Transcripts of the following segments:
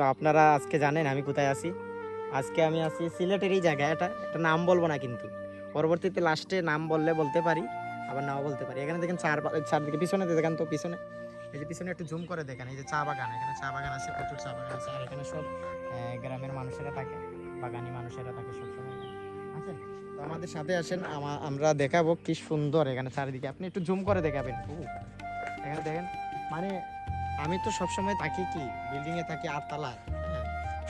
তো আপনারা আজকে জানেন আমি কোথায় আছি। আজকে আমি আছি সিলেটের এই জায়গায়, এটা একটা নাম বলবো না, কিন্তু পরবর্তীতে লাস্টে নাম বললে বলতে পারি, আবার নাও বলতে পারি। এখানে দেখেন চারদিকে পিছনে দেখেন, তো পিছনে এই যে পিছনে একটু জুম করে দেখেন, এই যে চা বাগান, এখানে চা বাগান আছে, প্রচুর চা বাগান আছে। আর এখানে সব গ্রামের মানুষেরা থাকে, বাগানি মানুষেরা থাকে সবসময় এখানে। আচ্ছা, তো আমাদের সাথে আসেন, আমরা দেখাবো কি সুন্দর এখানে চারিদিকে। আপনি একটু জুম করে দেখাবেন। এখানে দেখেন, মানে আমি তো সবসময় থাকি কি বিল্ডিংয়ে থাকি, 8 তলায়, হ্যাঁ,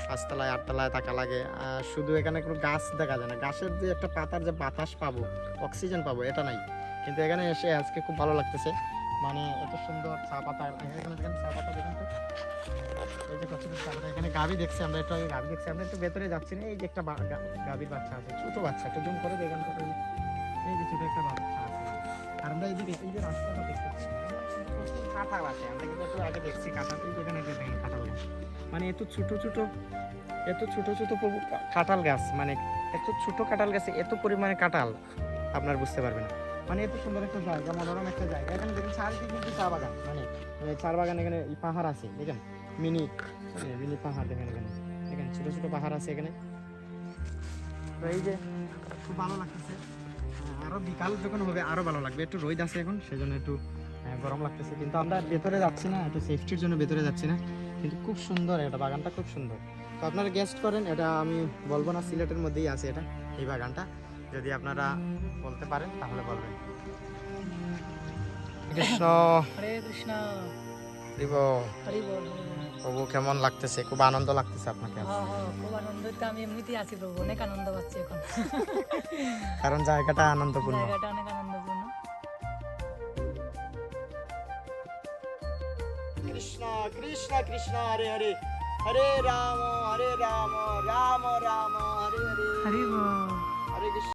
5 তলায় 8 তলায় থাকা লাগে। শুধু এখানে কোনো গাছ দেখা যায় না, গাছের যে একটা পাতার যে বাতাস পাবো, অক্সিজেন পাবো, এটা নাই। কিন্তু এখানে এসে আজকে খুব ভালো লাগতেছে, মানে এত সুন্দর চা পাতা। এখানে দেখেন চা পাতা, দেখেন তো এই যে কত চা পাতা। এখানে গাভী দেখছি আমরা, একটু আগে গাভী দেখছি আমরা, একটু ভেতরে যাচ্ছি না, এই যে একটা গাভীর বাচ্চা আছে, ছোট বাচ্চা, একটু জুম করে দেখেন তো, এই যে ছোট একটা বাচ্চা আছে। আর আমরা এই যে রাস্তাটা দেখতেছি, প্রচুর কাঁঠাল আছে, আমরা কিন্তু একটু আগে দেখছি কাঁঠাল, এই যেখানে দেখেন কাঁঠাল গাছ, মানে এত ছোট ছোট, এত ছোট ছোট কাঁঠাল গাছ, মানে এত ছোট কাঁঠাল গাছে এত পরিমাণে কাঁঠাল আপনার বুঝতে পারবেন না। মানে এত সুন্দর একটা জায়গা, মনোরম একটা জায়গা। এখানে দেখেন চারিদিকে কিন্তু চা বাগান, মানে চা বাগান, এখানে পাহাড় আছে দেখেন, মিনি মিনি পাহাড় দেখেন, এখানে দেখেন ছোট ছোট পাহাড় আছে এখানে। তো এই যে খুব ভালো লাগতেছে, আরো বিকাল যখন হবে আরো ভালো লাগবে। একটু রোদ আছে এখন, সেজন্য একটু গরম লাগতেছে, কিন্তু আমরা ভেতরে যাচ্ছি না, একটু সেফটির জন্য ভেতরে যাচ্ছি না। কিন্তু খুব সুন্দর, এটা বাগানটা খুব সুন্দর। তো আপনারা গেস্ট করেন, এটা আমি বলবো না, সিলেটের মধ্যেই আছে এটা, এই বাগানটা। যদি আপনারা বলতে পারেন তাহলে বলবেন। কৃষ্ণ, হরে কৃষ্ণ। দিব হরি বল। প্রভু, কেমন লাগতেছে? খুব আনন্দ লাগতেছে আপনাকে? হ্যাঁ হ্যাঁ, খুব আনন্দ তো, আমি এমনিতেই আছি প্রভু, অনেক আনন্দ পাচ্ছি এখন। কারণ জায়গাটা আনন্দপূর্ণ। জায়গাটা অনেক আনন্দপূর্ণ। কৃষ্ণ কৃষ্ণ কৃষ্ণ হরে হরে, হরে রাম রাম রাম রাম হরে হরে। হরি বল।